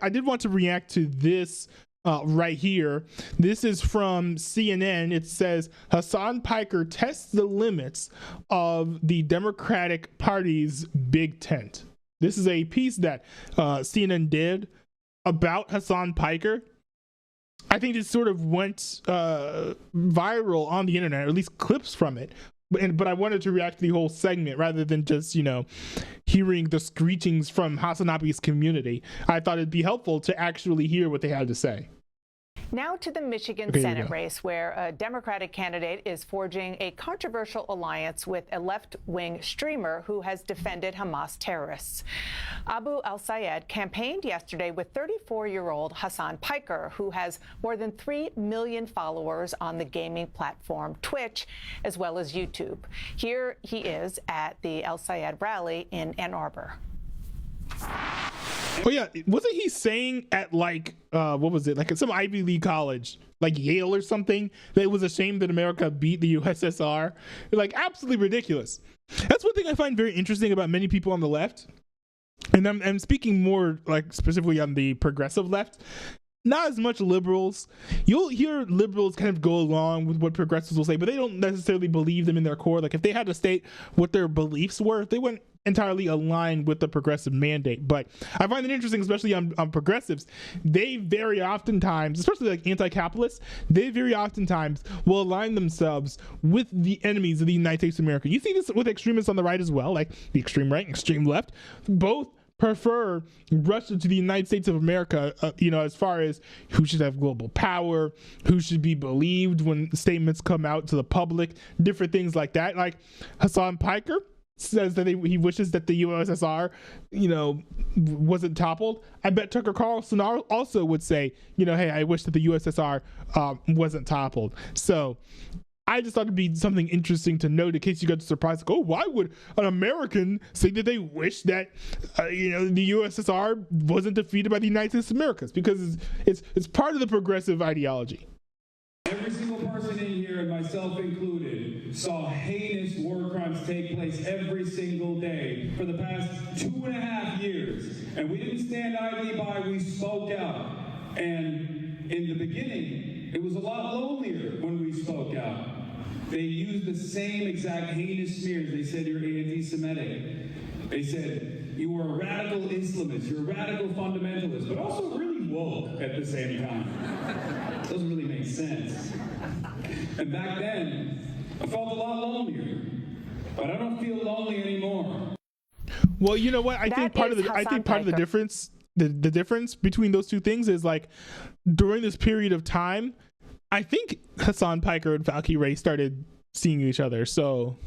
I did want to react to this right here. This is from CNN. It says Hasan Piker tests the limits of the Democratic Party's big tent. This is a piece that CNN did about Hasan Piker. I think it sort of went viral on the internet, or at least clips from it. But I wanted to react to the whole segment rather than just, hearing the screechings from Hasanabi's community. I thought it'd be helpful to actually hear what they had to say. Now to the Michigan Senate race, where a Democratic candidate is forging a controversial alliance with a left-wing streamer who has defended Hamas terrorists. Abu al-Sayed campaigned yesterday with 34-year-old Hasan Piker, who has more than 3 million followers on the gaming platform Twitch, as well as YouTube. Here he is at the al-Sayed rally in Ann Arbor. Oh yeah, wasn't he saying at what was it, like some Ivy League college, like Yale or something, that it was a shame that America beat the USSR? Like, absolutely ridiculous. That's one thing I find very interesting about many people on the left, and I'm speaking more like specifically on the progressive left. Not as much liberals. You'll hear liberals kind of go along with what progressives will say, but they don't necessarily believe them in their core. Like, if they had to state what their beliefs were, they wouldn't entirely align with the progressive mandate. But I find it interesting, especially on progressives, they very oftentimes, especially like anti-capitalists, they very oftentimes will align themselves with the enemies of the United States of America. You see this with extremists on the right as well, like the extreme right and extreme left. Both prefer Russia to the United States of America, as far as who should have global power, who should be believed when statements come out to the public, different things like that. Like Hasan Piker says that he wishes that the USSR, wasn't toppled. I bet Tucker Carlson also would say, hey, I wish that the USSR wasn't toppled. So I just thought it'd be something interesting to note in case you got surprised. Like, oh, why would an American say that they wish that, the USSR wasn't defeated by the United States of America? It's because it's part of the progressive ideology. Every single person in here, and myself included, saw heinous war crimes take place every single day for the past 2.5 years. And we didn't stand idly by, we spoke out. And in the beginning, it was a lot lonelier when we spoke out. They used the same exact heinous smears. They said you're anti-Semitic. They said you were a radical Islamist, you're a radical fundamentalist, but also really woke at the same time. Doesn't really make sense. And back then, I felt a lot lonelier, but I don't feel lonely anymore. Well, you know what? I think part of the difference, the difference between those two things is, like, during this period of time, I think Hasan Piker and Valky Ray started seeing each other, so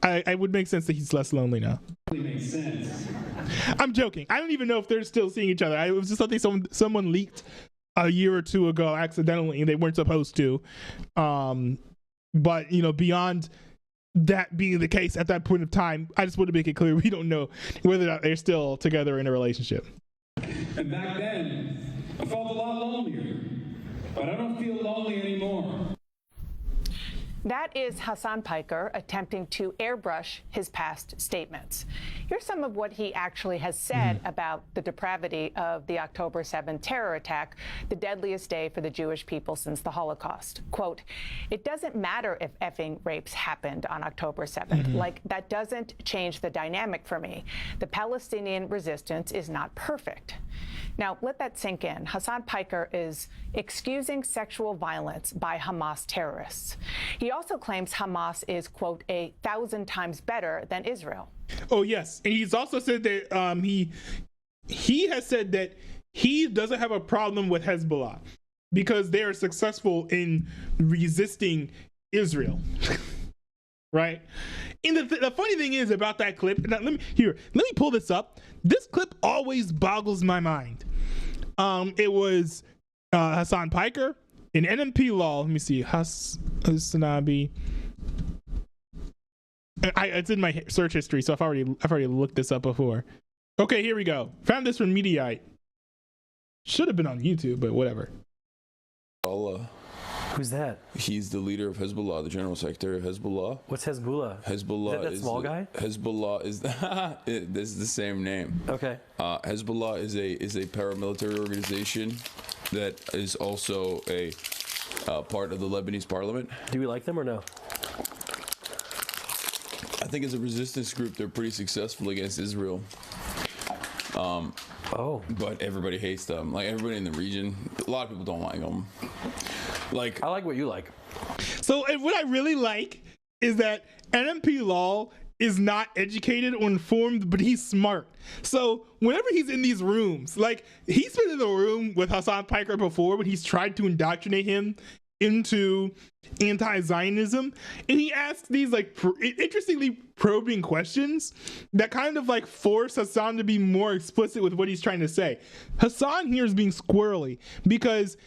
I would make sense that he's less lonely now. Really makes sense. I'm joking. I don't even know if they're still seeing each other. It was just something someone leaked a year or two ago accidentally, and they weren't supposed to. But beyond that being the case at that point of time, I just want to make it clear we don't know whether or not they're still together in a relationship. And back then, I felt a lot lonelier, but I don't feel lonely anymore. That is Hasan Piker attempting to airbrush his past statements. Here's some of what he actually has said about the depravity of the October 7th terror attack, the deadliest day for the Jewish people since the Holocaust. Quote, "It doesn't matter if effing rapes happened on October 7th. Like, that doesn't change the dynamic for me. The Palestinian resistance is not perfect." Now, let that sink in. Hasan Piker is excusing sexual violence by Hamas terrorists. He also claims Hamas is, quote, 1,000 times better than Israel. Oh, yes. And he's also said that he has said that he doesn't have a problem with Hezbollah because they are successful in resisting Israel. Right? And the funny thing is about that clip, and let me pull this up. This clip always boggles my mind. It was Hasan Piker in NMP law. Let me see, Hasanabi. It's in my search history, so I've already looked this up before. Okay, here we go. Found this from Mediaite. Should have been on YouTube, but whatever. Allah. Who's that? He's the leader of Hezbollah, the general secretary of Hezbollah. What's Hezbollah? Hezbollah is that small guy? Hezbollah is this is the same name. Okay. Hezbollah is a paramilitary organization that is also a part of the Lebanese parliament. Do we like them or no? I think as a resistance group, they're pretty successful against Israel. But everybody hates them. Like everybody in the region, a lot of people don't like them. Like I like what you like. So and what I really like is that NMP Law is not educated or informed, but he's smart. So whenever he's in these rooms, like he's been in the room with Hasan Piker before when he's tried to indoctrinate him into anti-Zionism, and he asks these like interestingly probing questions that kind of like force Hasan to be more explicit with what he's trying to say. Hasan here is being squirrely because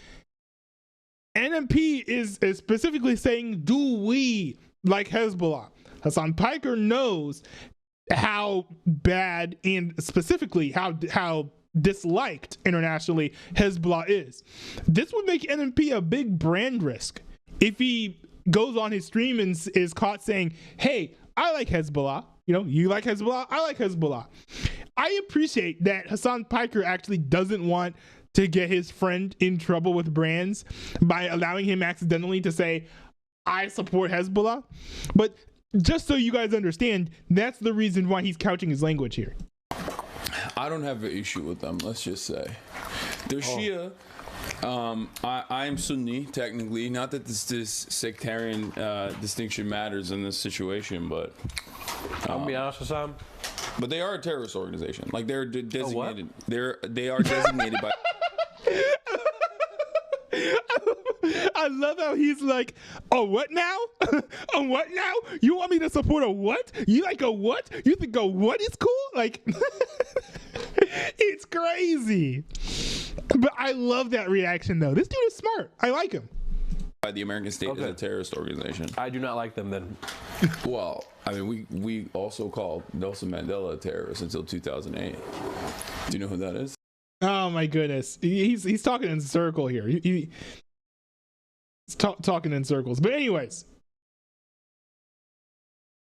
NMP is specifically saying, do we like Hezbollah? Hasan Piker knows how bad and specifically how disliked internationally Hezbollah is. This would make NMP a big brand risk if he goes on his stream and is caught saying, hey, I like Hezbollah. You know, you like Hezbollah? I like Hezbollah. I appreciate that Hasan Piker actually doesn't want to get his friend in trouble with brands by allowing him accidentally to say, I support Hezbollah. But just so you guys understand, that's the reason why he's couching his language here. I don't have an issue with them, let's just say. They're Shia. I am Sunni, technically. Not that this sectarian distinction matters in this situation, but... I'll be honest with Sam. But they are a terrorist organization. Like, they're designated... They are designated by... I love how he's like, a what now? A what now? You want me to support a what? You like a what? You think a what is cool? Like, it's crazy. But I love that reaction, though. This dude is smart. I like him. By the American state as a terrorist organization. I do not like them then. Well, I mean, we also called Nelson Mandela a terrorist until 2008. Do you know who that is? Oh my goodness, he's talking in circle here. He's talking in circles. But anyways,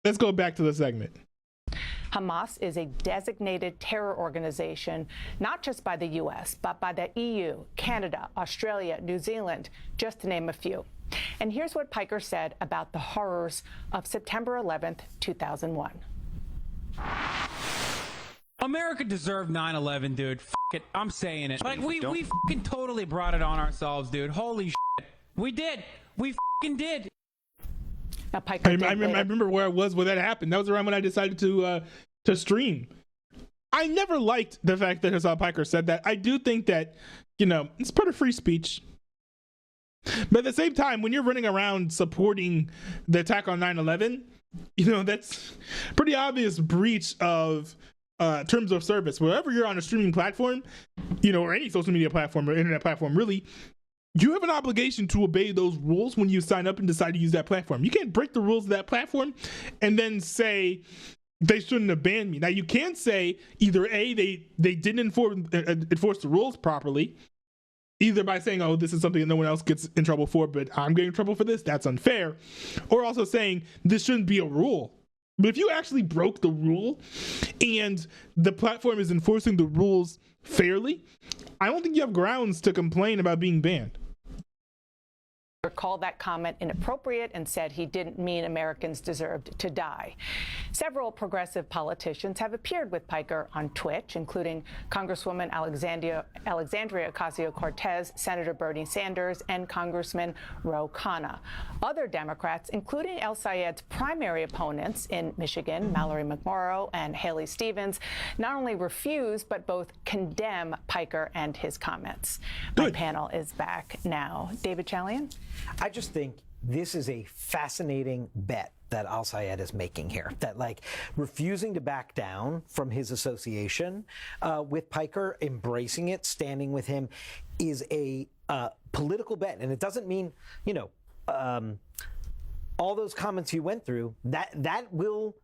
let's go back to the segment. Hamas is a designated terror organization, not just by the U.S., but by the EU, Canada, Australia, New Zealand, just to name a few. And here's what Piker said about the horrors of September 11th, 2001. America deserved 9/11, dude. F it. I'm saying it. Like, we fucking totally brought it on ourselves, dude. Holy shit. We did. We fucking did. Now, Piker I remember where I was when that happened. That was around when I decided to stream. I never liked the fact that Hasan Piker said that. I do think that, you know, it's part of free speech. But at the same time, when you're running around supporting the attack on 9/11, you know, that's pretty obvious breach of terms of service. Wherever you're on a streaming platform, you know, or any social media platform or internet platform, really, you have an obligation to obey those rules when you sign up and decide to use that platform. You can't break the rules of that platform and then say they shouldn't have banned me. Now, you can say either A, they didn't enforce the rules properly, either by saying, oh, this is something that no one else gets in trouble for, but I'm getting in trouble for this, that's unfair, or also saying this shouldn't be a rule. But if you actually broke the rule and the platform is enforcing the rules fairly, I don't think you have grounds to complain about being banned. Called that comment inappropriate and said he didn't mean Americans deserved to die. Several progressive politicians have appeared with Piker on Twitch, including Congresswoman Alexandria Ocasio-Cortez, Senator Bernie Sanders, and Congressman Ro Khanna. Other Democrats, including El Sayed's primary opponents in Michigan, Mallory McMorrow and Haley Stevens, not only refuse but both condemn Piker and his comments. My panel is back now. David Chalian? I just think this is a fascinating bet that Al Sayed is making here, that like refusing to back down from his association with Piker, embracing it, standing with him, is a political bet. And it doesn't mean, you know, all those comments you went through, that will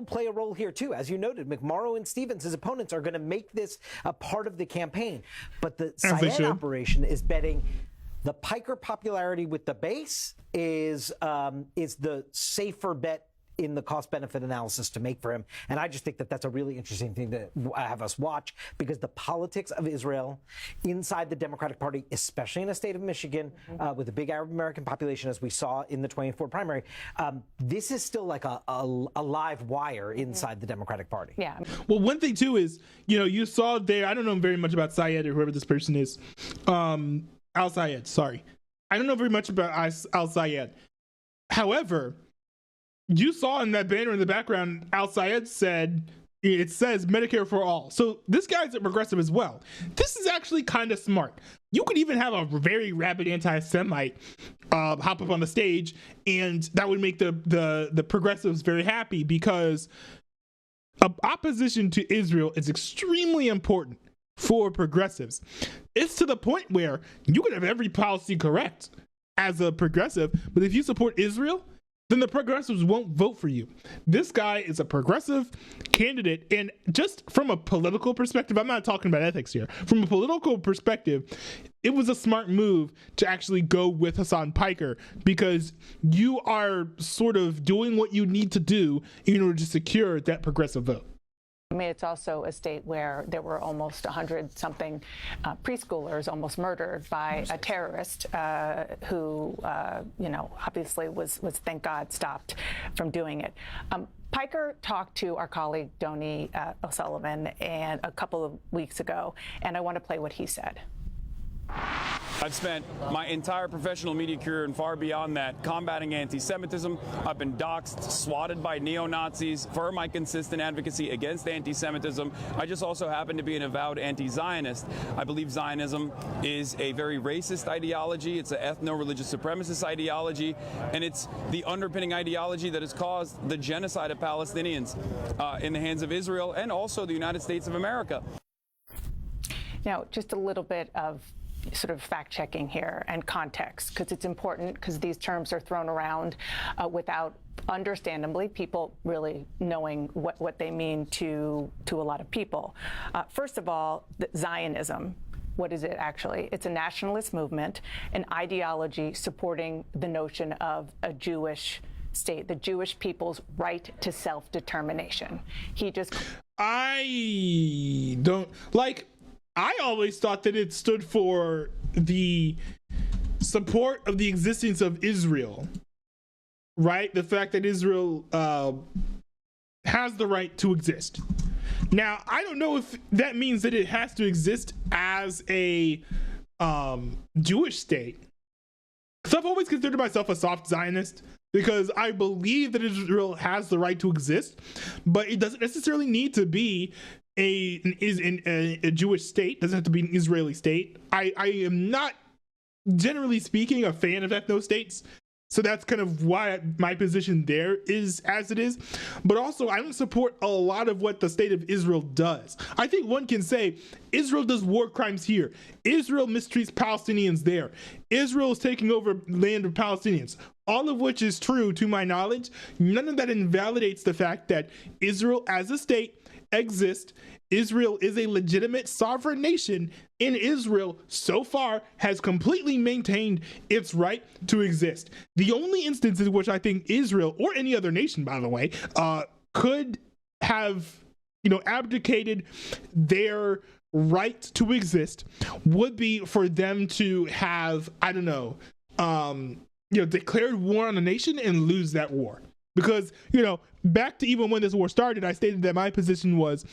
play a role here too. As you noted, McMorrow and Stevens, his opponents, are going to make this a part of the campaign. But the Sayed operation is betting The Piker popularity with the base is the safer bet in the cost-benefit analysis to make for him. And I just think that that's a really interesting thing to have us watch, because the politics of Israel inside the Democratic Party, especially in a state of Michigan, with a big Arab American population, as we saw in the 24 primary, this is still like a live wire inside the Democratic Party. Yeah. Well, one thing too is, you saw there, I don't know very much about Syed or whoever this person is. Al Syed, sorry. I don't know very much about Al Syed. However, you saw in that banner in the background, Al Syed said, it says Medicare for all. So this guy's a progressive as well. This is actually kind of smart. You could even have a very rabid anti-Semite hop up on the stage, and that would make the progressives very happy, because opposition to Israel is extremely important for progressives. It's to the point where you could have every policy correct as a progressive, but if you support Israel, then the progressives won't vote for you. This guy is a progressive candidate, and just from a political perspective, I'm not talking about ethics here. From a political perspective, it was a smart move to actually go with Hasan Piker, because you are sort of doing what you need to do in order to secure that progressive vote. I mean, it's also a state where there were almost 100-something preschoolers almost murdered by a terrorist who, obviously was, thank God, stopped from doing it. Piker talked to our colleague, Donny O'Sullivan, and a couple of weeks ago, and I want to play what he said. I've spent my entire professional media career and far beyond that combating anti-Semitism. I've been doxxed, swatted by neo-Nazis for my consistent advocacy against anti-Semitism. I just also happen to be an avowed anti-Zionist. I believe Zionism is a very racist ideology. It's an ethno-religious supremacist ideology, and it's the underpinning ideology that has caused the genocide of Palestinians in the hands of Israel and also the United States of America. Now, just a little bit of sort of fact-checking here and context, because it's important, because these terms are thrown around without, understandably, people really knowing what they mean to a lot of people. First of all, Zionism. What is it actually? It's a nationalist movement, an ideology supporting the notion of a Jewish state, the Jewish people's right to self-determination. I always thought that it stood for the support of the existence of Israel, right? The fact that Israel has the right to exist. Now, I don't know if that means that it has to exist as a Jewish state. Because I've always considered myself a soft Zionist, because I believe that Israel has the right to exist, but it doesn't necessarily need to be a Jewish state. It doesn't have to be an Israeli state. I am not, generally speaking, a fan of ethno states. So that's kind of why my position there is as it is. But also, I don't support a lot of what the state of Israel does. I think one can say Israel does war crimes here. Israel mistreats Palestinians there. Israel is taking over land of Palestinians. All of which is true to my knowledge. None of that invalidates the fact that Israel as a state exists. Israel is a legitimate sovereign nation, and Israel so far has completely maintained its right to exist. The only instance in which I think Israel, or any other nation, by the way, could have, abdicated their right to exist would be for them to have, declared war on a nation and lose that war. Because, back to even when this war started, I stated that my position was,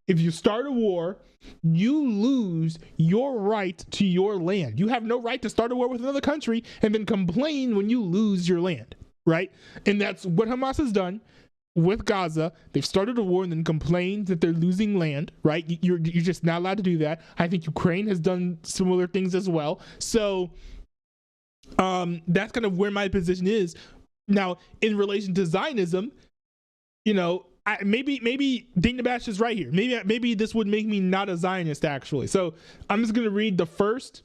if you start a war, you lose your right to your land. You have no right to start a war with another country and then complain when you lose your land, right? And that's what Hamas has done with Gaza. They've started a war and then complained that they're losing land, right? You're just not allowed to do that. I think Ukraine has done similar things as well. So that's kind of where my position is. Now, in relation to Zionism, maybe Dana Bash is right here. Maybe this would make me not a Zionist, actually. So I'm just going to read the first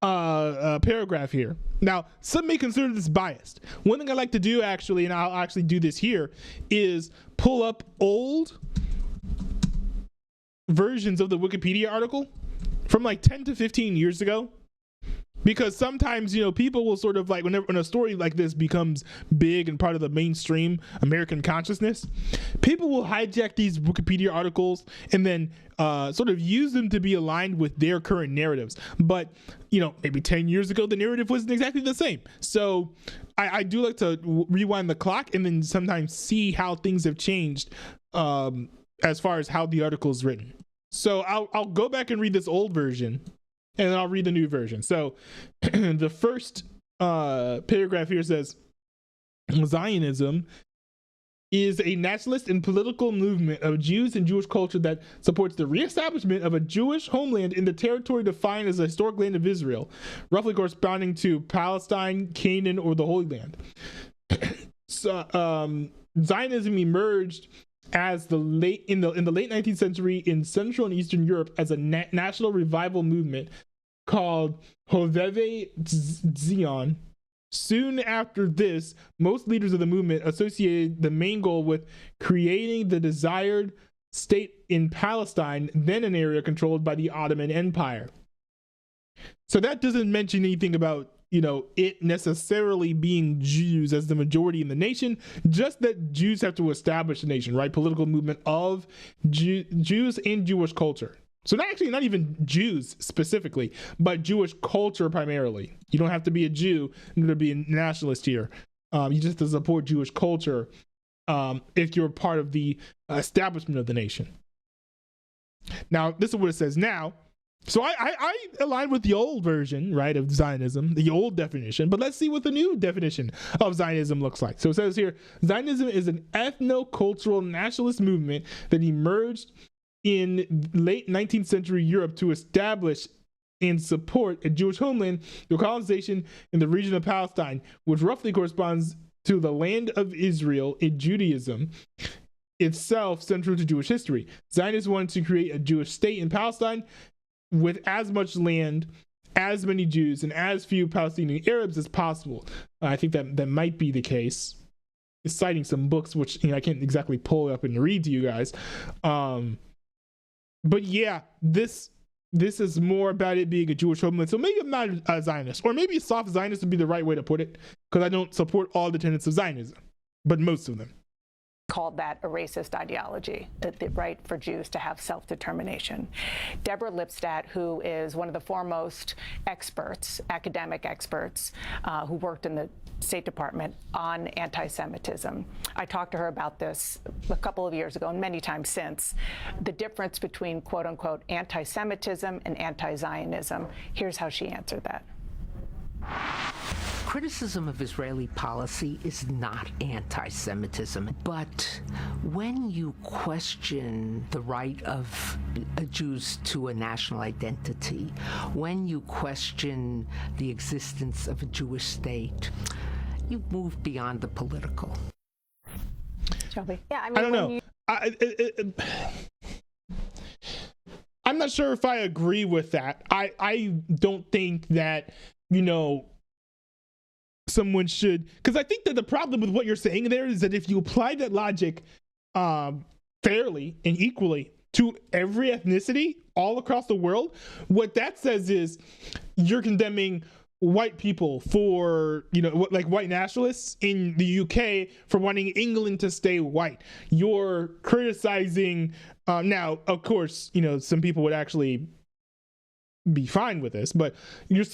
paragraph here. Now, some may consider this biased. One thing I like to do, actually, and I'll actually do this here, is pull up old versions of the Wikipedia article from like 10 to 15 years ago. because sometimes, you know, people will sort of like, when a story like this becomes big and part of the mainstream American consciousness, people will hijack these Wikipedia articles and then sort of use them to be aligned with their current narratives. But, you know, maybe 10 years ago, the narrative wasn't exactly the same. So I do like to rewind the clock and then sometimes see how things have changed as far as how the article is written. So I'll go back and read this old version, and then I'll read the new version. So the first paragraph here says, Zionism is a nationalist and political movement of Jews and Jewish culture that supports the reestablishment of a Jewish homeland in the territory defined as the historic land of Israel, roughly corresponding to Palestine, Canaan, or the Holy Land. So, Zionism emerged as in the late 19th century in Central and Eastern Europe as a national revival movement called Hovevei Zion. Soon after this, most leaders of the movement associated the main goal with creating the desired state in Palestine, then an area controlled by the Ottoman Empire. So that doesn't mention anything about, you know, it necessarily being Jews as the majority in the nation, just that Jews have to establish a nation, right? Political movement of Jews and Jewish culture. So not even Jews specifically, but Jewish culture primarily. You don't have to be a Jew in order to be a nationalist here. You just have to support Jewish culture if you're part of the establishment of the nation. Now, this is what it says now. So I align with the old version, right, of Zionism, the old definition, but let's see what the new definition of Zionism looks like. So it says here, Zionism is an ethno-cultural nationalist movement that emerged in late 19th century Europe to establish and support a Jewish homeland through colonization in the region of Palestine, which roughly corresponds to the land of Israel in Judaism, itself central to Jewish history. Zionists wanted to create a Jewish state in Palestine with as much land, as many Jews, and as few Palestinian Arabs as possible. I think that might be the case. It's citing some books, which, you know, I can't exactly pull up and read to you guys. But yeah, this is more about it being a Jewish homeland. So maybe I'm not a Zionist, or maybe soft Zionist would be the right way to put it, because I don't support all the tenets of Zionism, but most of them. Called that a racist ideology, the right for Jews to have self-determination. Deborah Lipstadt, who is one of the foremost experts, academic experts, who worked in the State Department on anti-Semitism. I talked to her about this a couple of years ago and many times since, the difference between quote-unquote anti-Semitism and anti-Zionism. Here's how she answered that. Criticism of Israeli policy is not anti-Semitism, but when you question the right of Jews to a national identity, when you question the existence of a Jewish state, you've moved beyond the political. Shelby? Yeah, I mean, I don't know. I'm not sure if I agree with that. I don't think that, you know, someone should, because I think that the problem with what you're saying there is that if you apply that logic fairly and equally to every ethnicity all across the world, what that says is you're condemning white people for, you know, like white nationalists in the UK for wanting England to stay white. You're criticizing, now, of course, you know, some people would actually be fine with this, but you're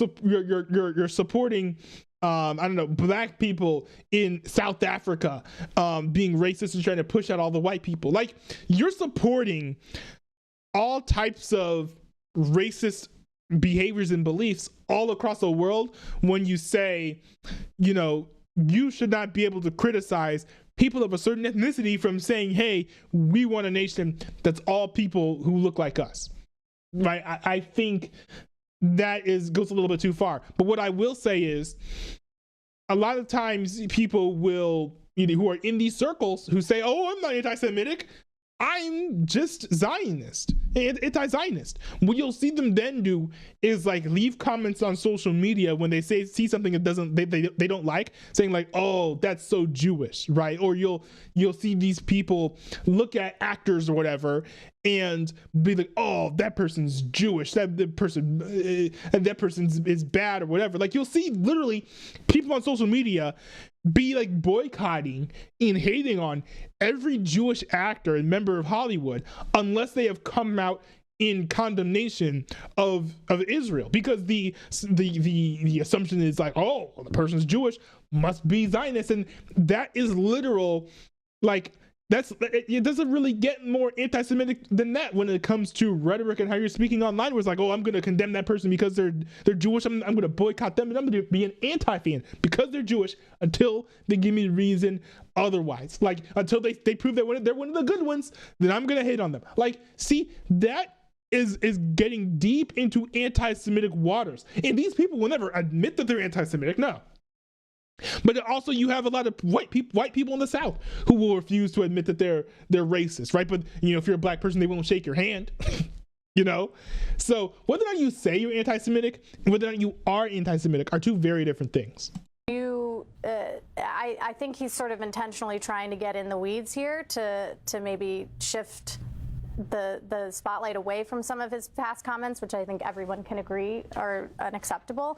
supporting I don't know, black people in South Africa being racist and trying to push out all the white people. Like, you're supporting all types of racist behaviors and beliefs all across the world when you say, you know, you should not be able to criticize people of a certain ethnicity from saying, hey, we want a nation that's all people who look like us. Right? I think that goes a little bit too far. But what I will say is, a lot of times people will, you know, who are in these circles who say, oh, I'm not anti-Semitic, I'm just Zionist, anti-Zionist. What you'll see them then do is like leave comments on social media when they see something that they don't like, saying like, oh, that's so Jewish, right? Or you'll see these people look at actors or whatever and be like, oh, that person's Jewish, that person is bad or whatever. Like, you'll see literally people on social media be like boycotting and hating on every Jewish actor and member of Hollywood unless they have come out in condemnation of Israel, because the assumption is like, oh, the person's Jewish, must be Zionist, and that is literal. Like, it doesn't really get more anti-Semitic than that when it comes to rhetoric and how you're speaking online, where it's like, oh, I'm going to condemn that person because they're Jewish. I'm going to boycott them, and I'm going to be an anti-fan because they're Jewish until they give me reason otherwise. Like, until they prove that they're one of the good ones, then I'm going to hate on them. Like, see, that is getting deep into anti-Semitic waters, and these people will never admit that they're anti-Semitic. No. But also, you have a lot of white people in the South who will refuse to admit that they're racist, right? But if you're a black person, they won't shake your hand. So whether or not you say you're anti-Semitic and whether or not you are anti-Semitic are two very different things. I think he's sort of intentionally trying to get in the weeds here to maybe shift the spotlight away from some of his past comments, which I think everyone can agree are unacceptable.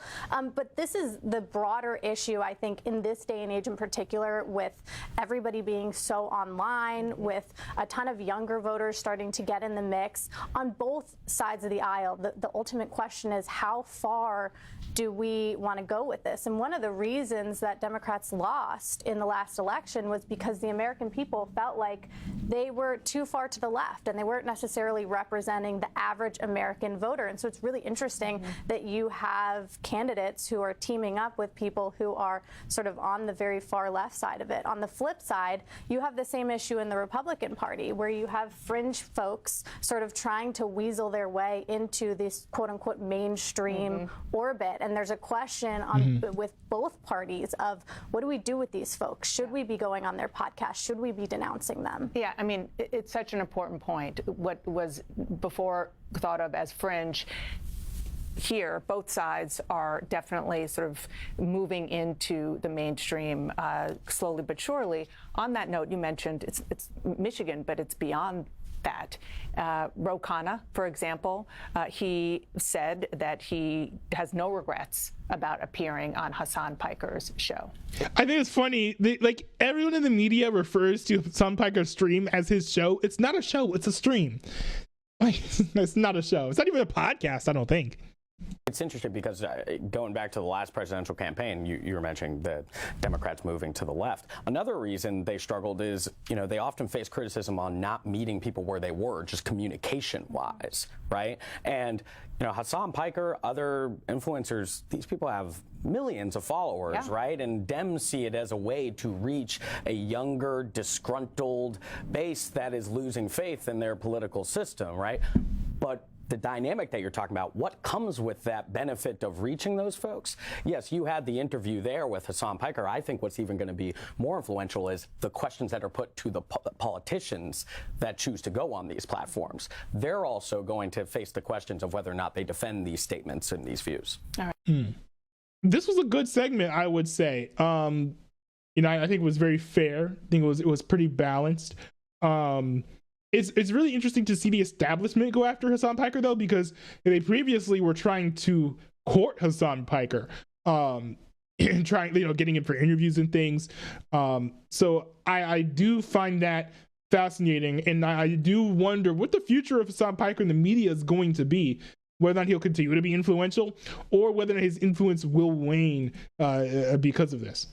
But this is the broader issue, I think, in this day and age in particular, with everybody being so online, with a ton of younger voters starting to get in the mix on both sides of the aisle. The ultimate question is, how far do we want to go with this? And one of the reasons that Democrats lost in the last election was because the American people felt like they were too far to the left, and they weren't necessarily representing the average American voter. And so it's really interesting that you have candidates who are teaming up with people who are sort of on the very far left side of it. On the flip side, you have the same issue in the Republican Party, where you have fringe folks sort of trying to weasel their way into this quote unquote mainstream orbit. And there's a question with both parties of, what do we do with these folks? Should we be going on their podcast? Should we be denouncing them? Yeah, I mean, it's such an important point. What was before thought of as fringe, here, both sides are definitely sort of moving into the mainstream slowly but surely. On that note, you mentioned it's Michigan, but it's beyond that. Ro Khanna, for example, he said that he has no regrets about appearing on Hasan Piker's show. I think it's funny, like, everyone in the media refers to Hasan Piker's stream as his show. It's not a show, it's a stream. Like, it's not a show. It's not even a podcast, I don't think. It's interesting because going back to the last presidential campaign, you were mentioning the Democrats moving to the left. Another reason they struggled is, they often face criticism on not meeting people where they were, just communication-wise, right? And, Hasan Piker, other influencers, these people have millions of followers, right? And Dems see it as a way to reach a younger, disgruntled base that is losing faith in their political system, right? But the dynamic that you're talking about, what comes with that benefit of reaching those folks? Yes, you had the interview there with Hasan Piker. I think what's even going to be more influential is the questions that are put to the politicians that choose to go on these platforms. They're also going to face the questions of whether or not they defend these statements and these views. All right. This was a good segment, I would say. I think it was very fair. I think it was pretty balanced. It's really interesting to see the establishment go after Hasan Piker, though, because they previously were trying to court Hasan Piker, and getting him for interviews and things. So I do find that fascinating, and I do wonder what the future of Hasan Piker in the media is going to be, whether or not he'll continue to be influential or whether or not his influence will wane because of this.